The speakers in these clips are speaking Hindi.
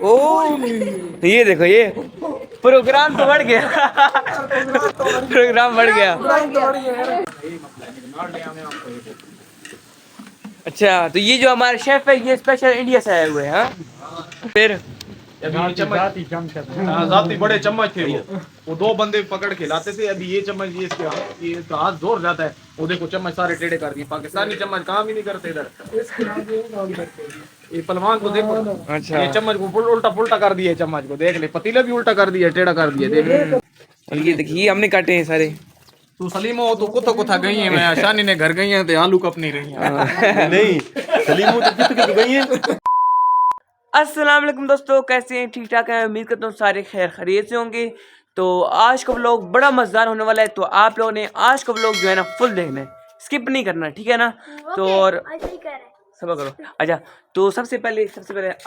ओ ये देखो ये प्रोग्राम तो बढ़ गया। प्रोग्राम बढ़ गया। अच्छा तो ये जो हमारे शेफ है ये स्पेशल इंडिया से आए हुए हैं हाँ? फिर जाती बड़े चम्मच थे वो दो बंदे पकड़ के लाते थे। अभी ये चम्मच ये इसका हाथ जोर जाता है। वो देखो चम्मच सारे टेढ़े कर दिए। पाकिस्तानी चम्मच काम ही नहीं करते इधर। ये पलवान को देखो। अच्छा ये चम्मच को उल्टा पुल्टा कर दिया। चम्मच को देख ले पतीला भी उल्टा कर दिया टेढ़ा कर दिया। देख ले और ये देखिए हमने काटे हैं सारे। तू सलीमो तू कुत्ता गई है। मैं शानी ने घर गई है तो आलू कप नहीं रही है। नहीं सलीमो तो कित गई है। अस्सलाम वालेकुम दोस्तों, कैसे हैं? ठीक ठाक हैं? उम्मीद करता हूँ सारे खैर खैरियत से होंगे। तो आज का व्लॉग बड़ा मजेदार होने वाला है। तो आप लोगों ने आज का व्लॉग जो है ना फुल देखना है, स्किप नहीं करना, ठीक है ना? तो और सब करो। अच्छा तो सबसे पहले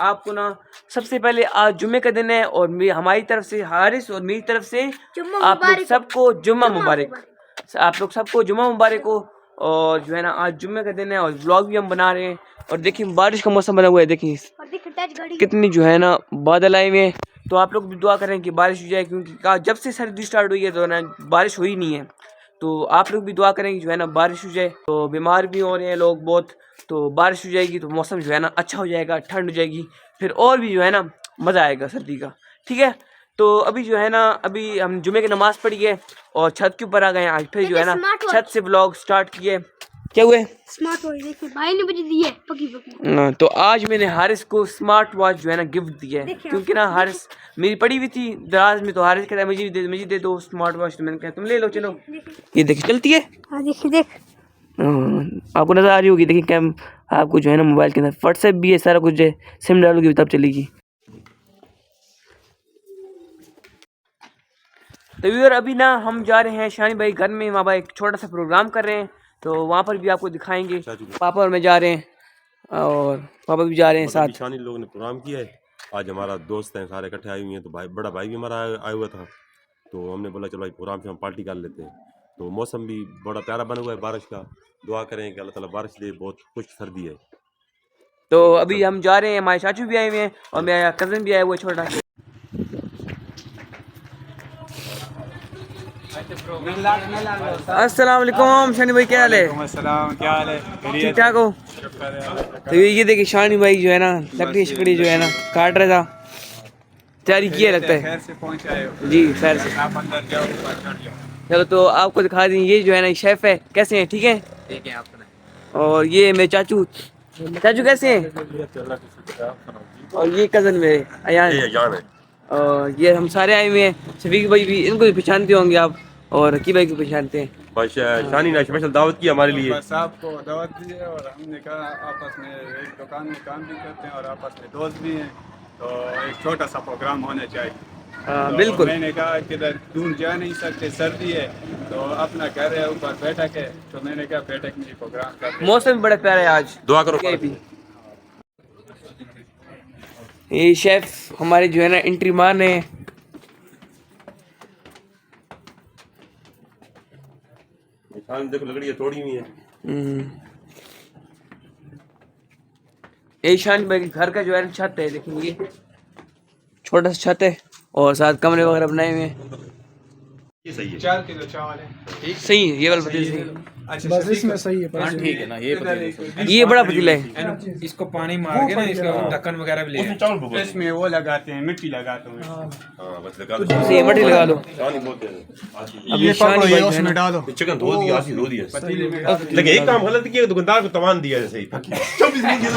आपको ना सबसे पहले आज जुम्मे का दिन है और हमारी तरफ से हारिस और मेरी तरफ से आप लोग सबको जुम्मा मुबारक। आप लोग सबको जुम्मा मुबारक हो। और जो है ना आज जुम्मे का दिन है और व्लॉग भी हम बना रहे हैं। और देखिए बारिश का मौसम बना हुआ है, देखिए कितनी जो है ना बादल आए हुए हैं। तो आप लोग भी दुआ करें कि बारिश हो जाए, क्योंकि जब से सर्दी स्टार्ट हुई है तो ना बारिश हुई नहीं है। तो आप लोग भी दुआ करें कि जो है ना बारिश हो जाए। तो बीमार भी हो रहे हैं लोग बहुत। तो बारिश हो जाएगी तो मौसम जो है ना अच्छा हो जाएगा, ठंड हो जाएगी, फिर और भी जो है ना मज़ा आएगा सर्दी का, ठीक है? तो अभी जो है ना अभी हम जुमे की नमाज़ पढ़ी है और छत के ऊपर आ गए आज फिर जो है ना छत से व्लॉग स्टार्ट किए। क्या हुए? स्मार्ट वॉच देखिए भाई ने मुझे दी है पकी। तो आज मैंने हारिस को स्मार्ट वॉच जो है ना गिफ्ट दी है, क्योंकि ना हारिस मेरी पड़ी हुई थी दराज में। तो हारिस कहता है मुझे दे दो स्मार्ट वॉच। तो मैंने कहा तुम ले लो चलो। ये देखिए चलती है। हाँ देखिए देख आपको नजर आ रही होगी। देखिए कैम आपको जो है ना मोबाइल के अंदर व्हाट्सएप भी है, सारा कुछ है। सिम डालोगी तब चलेगी। तो व्यूअर अभी ना हम जा रहे हैं शानी भाई घर में, वहाँ पर एक छोटा सा प्रोग्राम कर रहे हैं। तो वहाँ पर भी आपको दिखाएंगे। पापा और मैं जा रहे हैं और पापा भी जा रहे हैं साथ। शानी लोगों ने प्रोग्राम किया है। आज हमारा दोस्त हैं सारे इकट्ठे आए हुए हैं। तो भाई बड़ा भाई भी हमारा आया हुआ था। तो हमने बोला चलो भाई प्रोग्राम से हम पार्टी कर लेते हैं। तो मौसम भी बड़ा प्यारा बना हुआ है बारिश का। दुआ करें कि अल्लाह ताला बारिश दे। बहुत खुश सर्दी है। तो अभी हम जा रहे हैं, हमारे चाचू भी आए हुए हैं और मेरा कज़न भी आया हुआ है छोटा। अस्सलाम वालेकुम शानी भाई, क्या हाल है? क्या हाल है? ठीक ठाक हो? तो ये देखिए शानी भाई जो है ना लकड़ी शकड़ी जो है ना काट रहा था। तैयारी किया लगता है से पहुंच आए हो? जी खैर से। आप अंदर जाओ। चलो तो आपको दिखा दें। ये जो है ना शेफ है, कैसे हैं? ठीक है। ठीक है आपने। और ये मेरे चाचू कैसे हैं? और ये कज़न मेरे अयान है। और ये हम सारे आए हुए हैं। शफीक भाई भी, इनको भी पहचानते होंगे आप, और की भाई को पहचानते हैं। बस शानी ने स्पेशल दावत की हमारे लिए। बस आपको दावत दी है और हमने कहा आपस में एक दुकान में काम भी करते हैं और आपस में दोस्त भी हैं। तो एक छोटा सा प्रोग्राम होना चाहिए। तो बिल्कुल। मैंने कहा किधर दूर जा नहीं सकते, सर्दी है, तो अपना घर है ऊपर बैठक है। तो मैंने कहा बैठक में प्रोग्राम करते। मौसम भी बड़ा प्यारा है आज। दुआ करो। ये शेफ हमारे जो है ना एंट्री मारने हैं। देखो लकड़ियाँ तोड़ी हुई है। ये शान भाई के घर का जो है ना छत है, देखिए छोटा सा छत है और साथ कमरे वगैरह बनाए हुए हैं। ये सही है। 4 किलो चावल है। ठीक सही है ये वाला पतीला सही है। अच्छा बस इसमें सही है। हाँ ठीक है ना। ये बड़ा पतीला है। इसको पानी मार के ना इसका ढक्कन वगैरह भी ले इसमें वो लगाते हैं, मिट्टी लगाते हैं। हाँ बस लगा दो। सही मट्टी लगा लो। शानी बोलते हैं। अब ये शानी भाई जो है ना डालो। चिकन धो दिया, आसी धो दिया। लेकिन एक काम गलत किया, दुकानदार को तमान दिया जैसे ही 24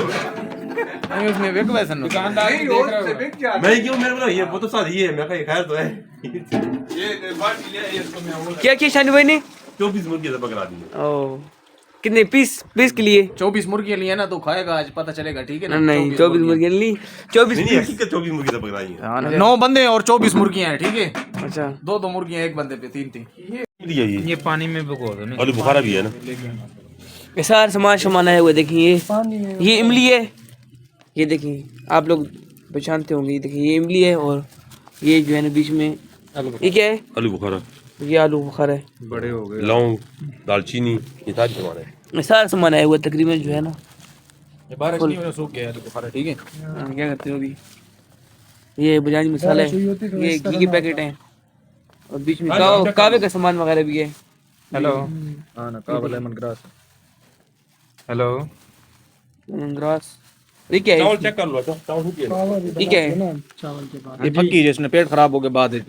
उसमें बिक वैसे दुकानदार ही देख रहा है। मैं क्यों मेरे बोला ये वो तो साथ ये है। मैं कहा खैर तो है। ये बाटी ले इसको मैं वो क्या किया शानी भाई ने? 24 मुर्गी से पकड़ा दी। ओ कितने पीस के लिए? 24 मुर्गी लिए ना तो खाएगा आज पता चलेगा, ठीक है ना? नहीं 24 मुर्गी ली, 24 नहीं पीस। हकीकत 24 मुर्गी से पकड़ाई है। 9 बंदे और 24 मुर्गियां हैं, ठीक है? अच्छा 2 मुर्गियां एक बंदे पे 3 ये पानी में भिगो दो ना। आलू बुखारा भी है ना। ये सारा सामान आया हुआ है। देखिए ये इमली है। ये देखिए आप लोग पहचानते होंगे। ये देखिए ये इमली है और ये जो है ना बीच में ये क्या है? आलू बुखारा। ये आलू बुखारा है। बड़े हो गए। लौंग, दालचीनी, ये सारी सामान है। ये सारा सामान आया हुआ है तकरीबन जो है ना। ये बारिश नहीं होने सूख गया तो बुखारा, ठीक है? क्या करते हो अभी? ये बिरयानी मसाला है, ये घी के पैकेट हैं और बीच में कावे का सामान वगैरह भी है। हेलो हाँ ना कावा लेमन ग्रास। Hello grass. ये क्या है? चेक कर लो ये क्या है? ये पक्की है, इसने पेट खराब हो गया बाद ये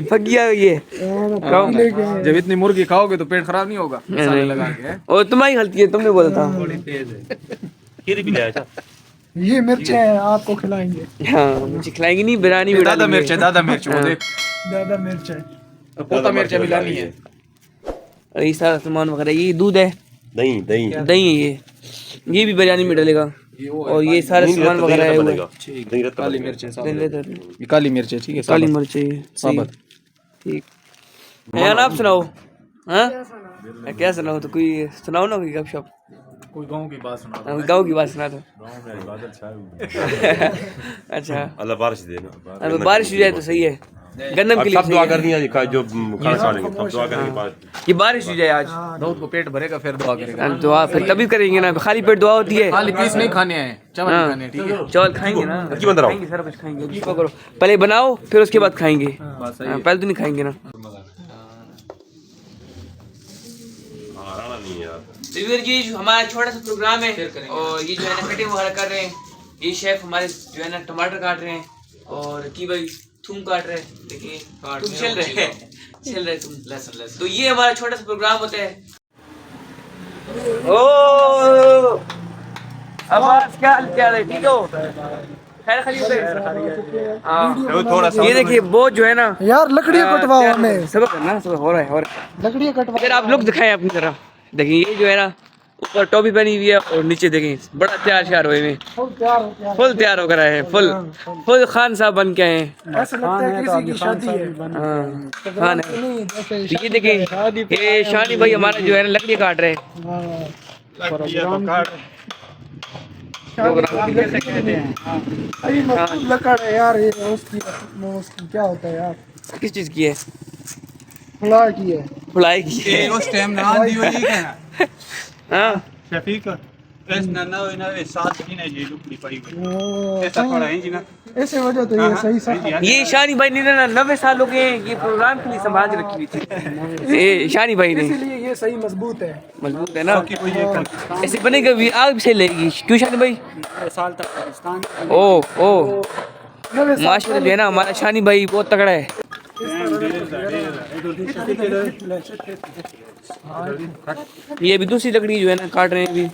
फगिया ये जब इतनी मुर्गी खाओगे तो पेट खराब नहीं होगा मसाले लगा के। और तुम्हारी गलती है, तुमने बोला था। खीर भी ले आया था। ये मिर्च है, आपको खिलाएंगे। हाँ मुझे खिलाएंगे नहीं, बिरयानी में दादा डालेंगे। मिर्च है, दादा मिर्च वो देख, ज्यादा मिर्च है। पोता मिर्च मिलानी है। और ये सारा सामान वगैरह, ये दूध है, दही दही दही है, ये भी बिरयानी में डलेगा। और ये सारे सामान वगैरह है वो। काली मिर्च है, काली ये काली मिर्च है, ठीक है, मिर्च है ये, सही। साबुत। ठीक है यार, आप सुनाओ। हाँ क्या सुनाओ? तो कोई सुनाओ ना, कोई गपशप, कोई गांव की बात सुना। गाँव की बात सुना दो। अच्छा अल्लाह बारिश देना। अब बारिश हो जाए तो सही है, गन्नम के लिए सब दुआ करनी है जो खाना खाएंगे, सब दुआ करेंगे बाद। कि बारिश हो जाए आज। दाऊद को पेट भरेगा फिर दुआ करेगा। दुआ फिर तभी करेंगे ना, खाली पेट दुआ होती है। खाली पीस नहीं खाने हैं, चावल नहीं खाने हैं, ठीक है। चावल खाएंगे ना, की बंद रहो। खाएंगे, सारा कुछ खाएंगे। उसको करो, पहले बनाओ फिर उसके बाद खाएंगे। पहले तो नहीं खाएंगे ना। नहीं यार, तो ये जो हमारा छोटा सा प्रोग्राम है, और ये जो है ना कटिंग वगैरह कर रहे हैं। ये शेफ हमारे जो है ना टमाटर काट रहे हैं, और की भाई थूम काट रहे हैं। देखिए तुम छिल रहे तुम लहसुन। तो ये हमारा छोटा सा प्रोग्राम होता है। ओ अब क्या हाल है? ठीक हो? खैर खैरियत है? हाँ थोड़ा सा ये देखिए वो जो है ना यार लकड़ियाँ कटवाओ हमें, सब करना, सब हो रहा है। लकड़ियाँ कटवा। अगर आप लोग दिखाएं अपनी तरफ, देखिए ये जो है ना ऊपर टोपी पहनी हुई है, और नीचे देखें बड़ा तैयार हुए में, फुल तैयार होकर आए हैं, फुल खान साहब बन के आए हैं। ऐसा लगता है किसी की शादी है। हाँ खान है। तो ये देखें, ये शानी भाई हमारा जो है ना लकड़ी काट रहे हैं। लकड़ है यार, ये उसकी क्या होता है यार? किस चीज की है? फुला की है। फुलाई की है। उस टाइम ना दी हुई है हाँ शफीक इस ना वे साथ की नहीं जी लुकड़ी पड़ी हुई ऐसा थोड़ा है जी ना, ऐसे वजह तो ये सही सा। ये शानी भाई ने ना 90 साल हो गए हैं, ये प्रोग्राम के लिए संभाल के रखी हुई थी। ये शानी भाई ने, इसीलिए ये सही मजबूत है। मजबूत है ना, ऐसे बनेगा भी, आग भी सही लगेगी। क्यों शानी भाई? साल तक पाकिस्तान ओ माशाल्लाह जो है ना हमारा शानी भाई बहुत तगड़ा है। ये अभी दूसरी लकड़ी जो है ना काट रहे हैं अभी।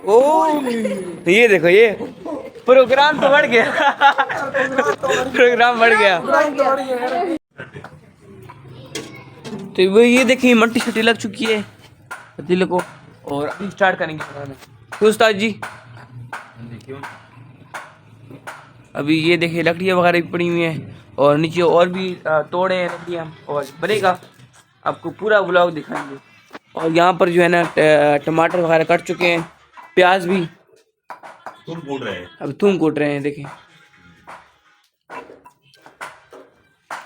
ओ ये देखो, ये प्रोग्राम तो बढ़ गया। प्रोग्राम बढ़ गया। तो वो ये देखिए मट्टी शट्टी लग चुकी है पतीले को, और अभी स्टार्ट करेंगे बनाना। तो उस्ताद जी अभी ये देखिए लकड़ियाँ वगैरह भी पड़ी हुई हैं, और नीचे और भी तोड़े हैं लकड़ियाँ, और बनेगा आपको पूरा ब्लॉग दिखाएंगे। और यहाँ पर जो है ना टमाटर वगैरह कट चुके हैं, प्याज भी तुम बोल रहे हैं। अभी थूम कूट रहे हैं। देखें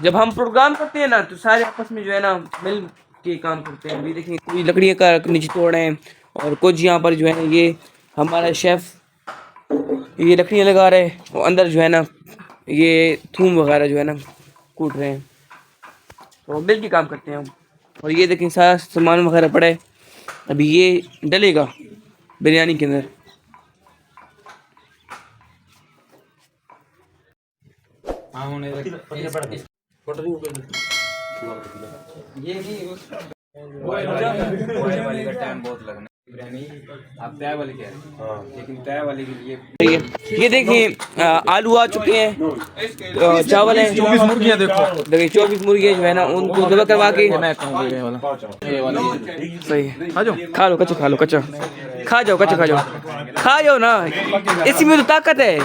जब हम प्रोग्राम करते हैं ना तो सारे आपस में जो है ना मिल के काम करते हैं। अभी देखें कोई लकड़ियाँ का नीचे तोड़ रहे हैं, और कुछ यहाँ पर जो है ना ये हमारा शेफ ये लकड़ियाँ लगा रहे हैं, और अंदर जो है ना ये थूम वगैरह जो है ना कूट रहे हैं। तो मिल के काम करते हैं हम। और ये देखें सारा सामान वगैरह पड़ा है, अभी ये डलेगा बिरयानी के अंदर। वाली का टाइम बहुत लगना बिरयानी आप तय वाली कह रहे हैं, लेकिन तय वाली के लिए ये देखिए आलू आ चुके हैं, चावल है, 24 मुर्गियां देखो, देखिए 24 मुर्गियाँ जो है ना उनको जबा करवा के सही है। खा लो कच्चा, खा लो कच्चा, खा जाओ कच्चा, खा जाओ ना, इसी में तो ताकत है,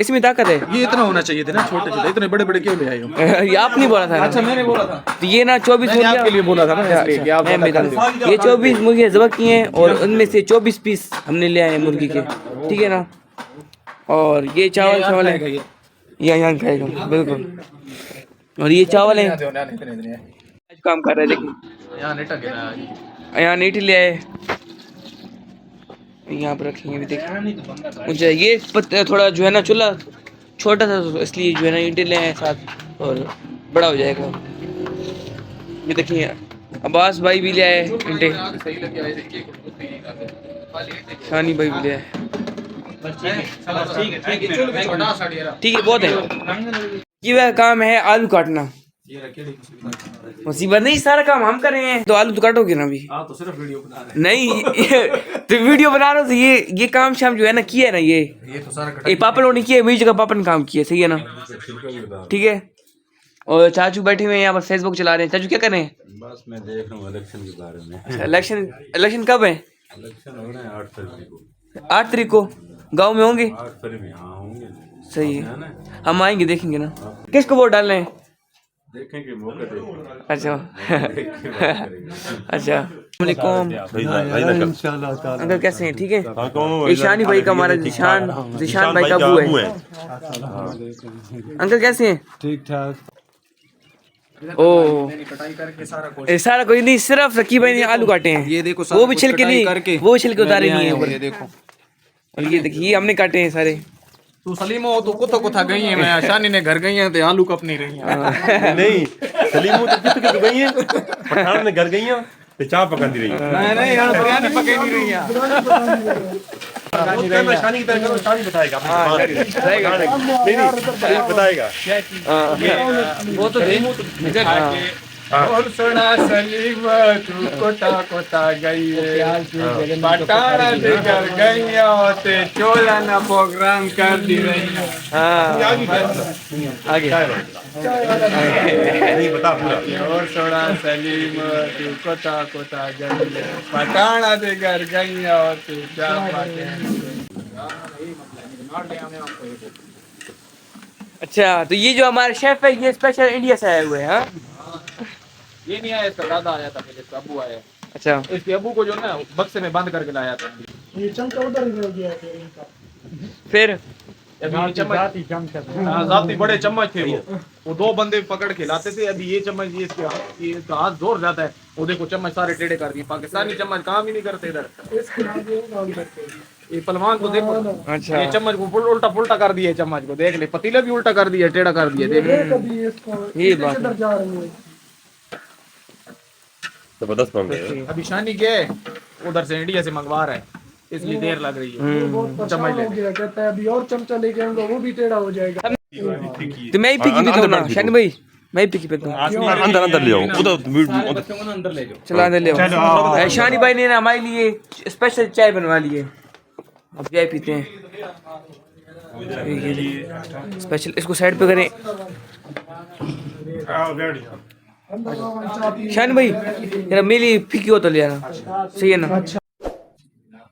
इसमें ताकत है। ये इतना होना चाहिए थे ना, छोटे छोटे, इतने बड़े बड़े क्यों ले आए हो? ये आप नहीं बोला था। अच्छा मैंने बोला था, तो ये ना 24 मैंने आपके लिए बोला था ना, इसलिए कि आप ये 24 मुर्गियाँ जबा की हैं, और उनमें से 24 पीस हमने ले आए मुर्गी के, ठीक है ना। और ये चावल है, ये यहाँ खाएगा बिल्कुल। और ये चावल है यहाँ आज काम कर रहे हैं देखिए नहीं टके ना यहाँ नीट ले आए यहाँ पर रखेंगे भी देखिए मुझे ये थोड़ा जो है ना चूल्हा छोटा था तो इसलिए जो है ना ईंटें ले आए साथ और बड़ा हो जाएगा। ये देखिए अब्बास भाई भी ले आए ईंटें, शानी भाई भी ले आए। ठीक है बहुत है। ये वह काम है आलू काटना, मुसीबत नहीं सारा काम हम कर रहे हैं तो आलू तो काटोगे ना अभी। तो सिर्फ वीडियो बना रहे नहीं तो वीडियो बना रहे हो तो ये काम शाम जो है ना किया है ना ये तो सारा ये पापा लोगों ने किया, मेरी जगह पापा ने काम किया, सही है ना। ठीक है और चाचू बैठे हुए हैं यहाँ पर फेसबुक चला रहे हैं। चाचू क्या कर रहे हैं? बस मैं देख रहा हूँ इलेक्शन के बारे में। अच्छा, इलेक्शन कब है? इलेक्शन हो रहे हैं 8 तारीख को। 8 तारीख को गाँव में होंगे? 8 तारीख में हाँ होंगे। सही है हम आएंगे देखेंगे ना। किसको वोट डालना है? देखेंगे मौका देखेंगे। अच्छा अच्छा अंकल कैसे हैं? ठीक है। ईशानी भाई का हमारा जिशान भाई का अबू है। अंकल कैसे हैं? ठीक ठाक। ओ कटाई करके सारा कुछ सारा कोई नहीं, सिर्फ रकीब भाई ने आलू काटे हैं। ये देखो वो भी छिलके नहीं, वो छिलके उतारे नहीं है। ये देखो और ये देखिए हमने काटे हैं सारे। तू सलीमो तू कुत्ता गई है मैं शानी ने घर गई है तो आलू कप नहीं रही है नहीं सलीमू तो कित गई है, पठान ने घर गई है तो चाय पकाती रही है। नहीं यार बिरयानी पकाई नहीं रही है शानी की तरह करो, शानी बताएगा नहीं बताएगा वो तो और सुना सलीम तू कोटा गई है पटाना दे घर गई होते चोला ना प्रोग्राम कर दी रही है आगे नहीं बता पूरा। और सुना सलीम तू कोटा गई है पटाना दे घर गई होते जा अच्छा तो ये जो हमारे शेफ है ये स्पेशल इंडिया से आए हुए हैं। हाँ ये नहीं आया, इसका दादा आया था पहले, इसका अबू आया। अच्छा इसके अबू को जो ना बक्से में बंद करके लाया था। ये चमचा उधर ही रह गया है इनका। फिर जाती बड़े चम्मच थे वो 2 बंदे पकड़ के लाते थे। अभी ये चम्मच ये इसका हाथ जोर जाता है। वो देखो चम्मच सारे टेढ़े कर दिए, पाकिस्तानी चम्मच काम ही नहीं करते इधर। इसके आगे काम करते हैं। ये पलवान को देखो अच्छा ये चम्मच को उल्टा पुल्टा कर दिया, चम्मच को देख ले, पतीला भी उल्टा कर दिया, टेढ़ा कर दिया, देख ले। कभी इसको ये बात इधर जा रही है। जबरदस्त बन गए। अभी शानी के उधर से इंडिया से मंगवा रहा है, इसलिए देर लग रही है। बहुत परेशान हो गया, कहता है अभी और चमचा लेके आऊंगा वो भी टेढ़ा हो जाएगा। तो मैं ही पिकी पीता हूँ ना शानी भाई, मैं ही पिकी पीता हूँ। अंदर ले आओ उधर अंदर ले जाओ। चला दे ले। शानी भाई ने ना हमारे लिए स्पेशल चाय बनवा ली है, अब चाय पीते हैं स्पेशल। इसको साइड पे करें शान भाई, जरा मेरी फीकी हो तो ले आना, सही है ना।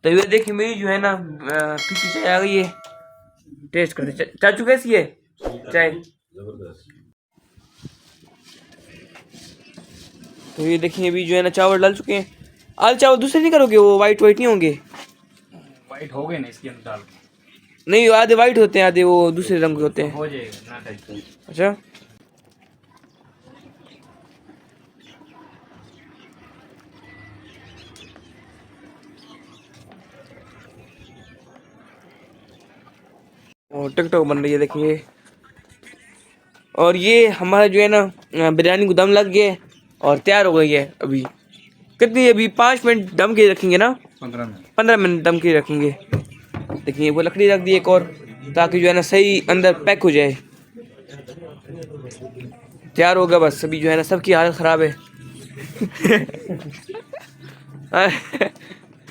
तो ये देखिए मेरी जो है ना फीकी चाय आ गई है, टेस्ट करते। चाचू कैसी है चाय? तो ये देखिए अभी जो है ना चावल डाल चुके हैं। आल चावल दूसरे नहीं करोगे, वो वाइट नहीं होंगे? वाइट हो गए ना इसके अंदर डाल के। नहीं आधे वाइट होते हैं, आधे वो दूसरे रंग के होते हैं। हो जाएगा ना टेंशन। अच्छा और टिकटॉक बन रही है देखिए। और ये हमारा जो है ना बिरयानी को दम लग गया है और तैयार हो गई है। अभी कितनी, अभी 5 मिनट दम के रखेंगे ना, 15 मिनट दम के रखेंगे। देखिए वो लकड़ी रख दी एक और, ताकि जो है ना सही अंदर पैक हो जाए। तैयार होगा बस। अभी जो है ना सबकी हालत ख़राब है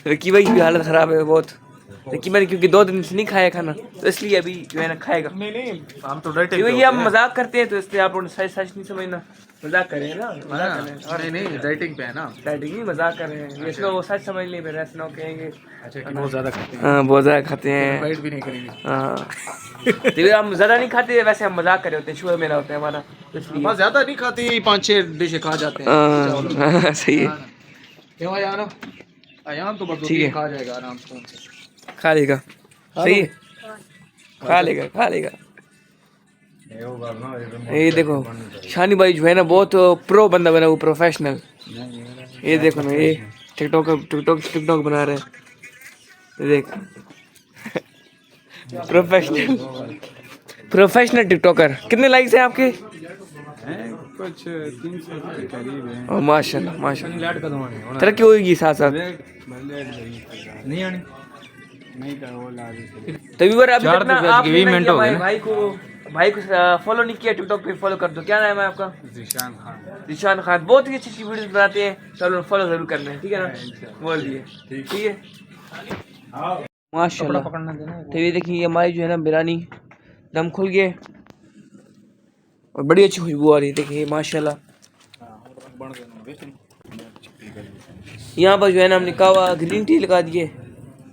रकी भाई की हालत ख़राब है बहुत। रकी भाई क्योंकि 2 दिन से नहीं खाया खाना, तो इसलिए अभी जो है ना खाएगा। नहीं हम तो डटे ये हम मजाक करते हैं तो इसलिए आप लोग सच नहीं समझना, मजाक कर रहे हैं ना, मजाक कर रहे हैं। नहीं डाइटिंग पे है ना, डाइटिंग नहीं मजाक कर रहे हैं। ये लोग सच समझ नहीं, फिर ऐसे ना कहेंगे। अच्छा कि बहुत ज्यादा खाते हैं। हाँ बहुत ज़्यादा खाते हैं। फाइट भी नहीं करेंगे। हाँ तो ये हम ज़्यादा नहीं खाते, वैसे हम मजाक कर रहे होते हैं, शुगर मेरा होता है हमारा, तो इसलिए बस ज्यादा नहीं खाते, 5-6 डिशें खा जाते हैं। हाँ सही है। क्यों यार अयान तो बस ठीक है। खा जाएगा आराम से। खा लेगा, सही है, खा लेगा। ये देखो शानी भाई जो है ना बहुत प्रो बंदा बना, वो प्रोफेशनल। ये देखो ना, ये टिकटॉक बना रहे हैं, ये देख प्रोफेशनल टिकटॉकर। कितने लाइक्स हैं आपके? कुछ 300 के करीब है। ओ माशाल्लाह माशाल्लाह, तरक्की होगी साथ साथ। नहीं आने नहीं कर वो ला रही। तो व्यूअर अभी तक ना आपने ना ये भाई को फॉलो नहीं किया टिकटॉक पे, फॉलो कर दो। क्या नाम है आपका? जिशान खान। बहुत ही अच्छी अच्छी वीडियोस बनाते हैं, तो फॉलो जरूर करना है, ठीक है ना? बोल दिए ठीक है माशाल्लाह। तो ये देखिए ये हमारी जो है ना बिरयानी दम खुल गए और बड़ी अच्छी खुशबू आ रही है, देखिए माशाल्लाह। यहाँ पर जो है ना हमने कहवा ग्रीन टी लगा दिए,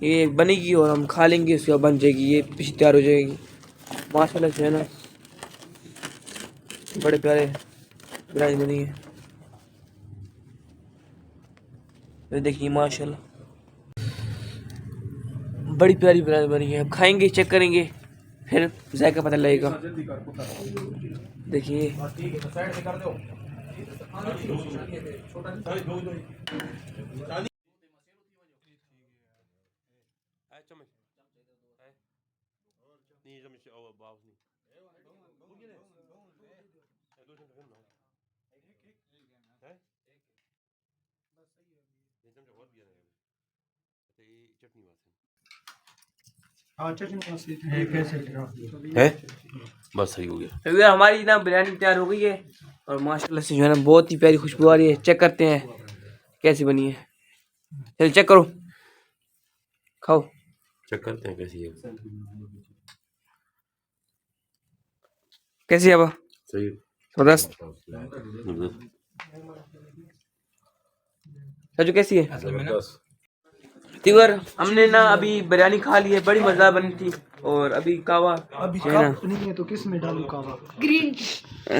ये बनेगी और हम खा लेंगे, उसके बाद बन जाएगी, ये पीछे तैयार हो जाएगी माशाल्लाह। जो है ना बड़े प्यारे बिरयानी बनी है, ये देखिए माशाल्लाह बड़ी प्यारी बिरयानी बनी है। अब खाएंगे, चेक करेंगे, फिर जायका पता लगेगा। देखिए है बस सही हो गया। तो हमारी ना बिरयानी तैयार हो गई है और माशाल्लाह से जो है ना बहुत ही प्यारी खुशबू आ रही है। चेक करते हैं कैसी बनी है, चल चेक करो, खाओ। चेक करते हैं कैसी है। कैसी है अब? सही जबरदस्त। सजू कैसी है? तिवर हमने ना अभी बिरयानी खा ली है, बड़ी मज़ेदार बनी थी। और अभी कावा अभी है ना, कप नहीं है तो किस में डालूं कावा?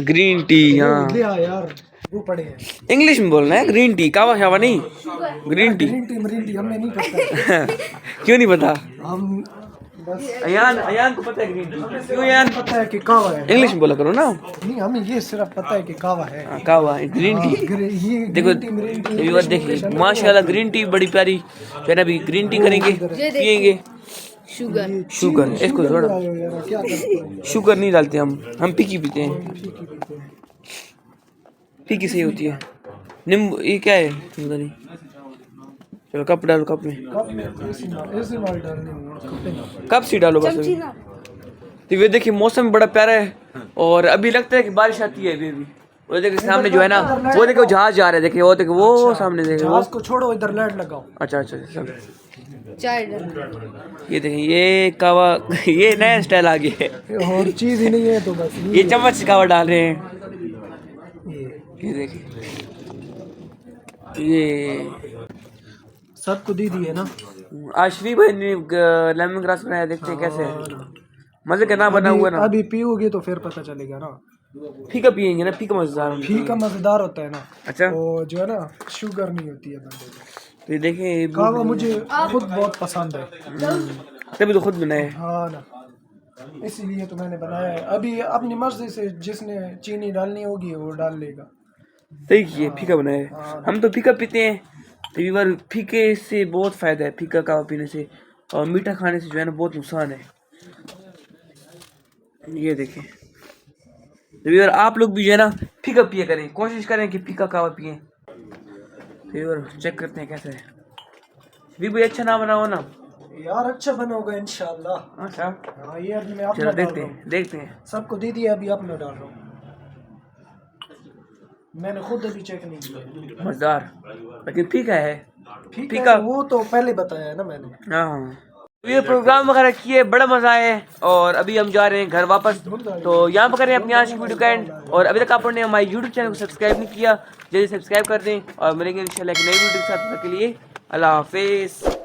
Green tea. हाँ ले आ यार, वो पड़े हैं। इंग्लिश में बोलना है, ग्रीन टी, कावा शावा नहीं, ग्रीन टी। ग्रीन टी हमें नहीं पता। क्यों नहीं पता? हम बस अयान को पता है ग्रीन टी। क्यों अयान? पता है कि कावा है। इंग्लिश में बोला करो ना। नहीं, हमें ये सिर्फ पता है कि कावा है। हाँ, कावा ग्रीन टी। ये देखो व्यूअर देखिए माशाल्लाह ग्रीन टी बड़ी प्यारी है ना। अभी ग्रीन टी करेंगे, पियेंगे। शुगर इसको थोड़ा क्या करते हैं? शुगर नहीं डालते हम फीकी पीते हैं, फीकी सही होती है। नींबू ये क्या है पता नहीं। चलो कप डालो, कप में ऐसे माल डालने हैं। कप सी डालो बस अभी। तो ये देखिए मौसम बड़ा प्यारा है और अभी लगता है कि बारिश आती है। अभी वो देखिए सामने जो है ना, वो देखो जहाज जा रहा है, देखिए वो देखो वो सामने देखो। जहाज को छोड़ो, इधर लाइट लगाओ। अच्छा अच्छा सब ये देखिए ये कावा ये नया स्टाइल आ गया है, और चीज ही नहीं है तो बस ये चम्मच से कावा डाल रहे हैं। ये देखिए ये सबको दे दी है ना। आज श्री भाई ने लेमन ग्रास बनाया, देखते हैं कैसे है। मजे का ना बना हुआ ना। अभी पियोगे तो फिर पता चलेगा ना। फीका पियेंगे ना, फीका मजेदार। फीका मजेदार होता है ना। अच्छा तो जो है ना शुगर नहीं होती है बंदे को। तो ये देखिए कावा मुझे खुद बहुत पसंद है, तभी तो खुद बनाए। हाँ ना, इसीलिए तो मैंने बनाया है। अभी अपनी मर्जी से जिसने चीनी डालनी होगी वो डाल लेगा। सही किए, फीका बनाए। हम तो फीका पीते हैं, तो बार फीके से बहुत फायदा है, फीका कावा पीने से। और मीठा खाने से जो है ना बहुत नुकसान है। ये देखिए तो यार आप लोग भी जो है ना फीका पिए करें, कोशिश करें कि फीका कावा पिए। तो चेक करते हैं कैसे है। भी अच्छा ना बनाओ ना यार, अच्छा बनोगा इंशाल्लाह। अच्छा हाँ, ये अभी मैं अपना चलो डाल देखते रहा हूँ। हैं देखते हैं। सबको दे दिया, अभी अपना डाल रहा हूँ। मैंने खुद अभी चेक नहीं किया। मजेदार, लेकिन फीका है। फीका वो तो पहले बताया है ना मैंने। हाँ ये प्रोग्राम वगैरह किए, बड़ा मजा आया है। और अभी हम जा रहे हैं घर वापस। तो यहाँ पर करें अपनी आज की वीडियो का एंड। और अभी तक आपने हमारे यूट्यूब चैनल को सब्सक्राइब नहीं किया, जल्दी सब्सक्राइब कर दें। और मिलेंगे इंशाल्लाह एक नई वीडियो के साथ, के लिए अल्लाह हाफिज़।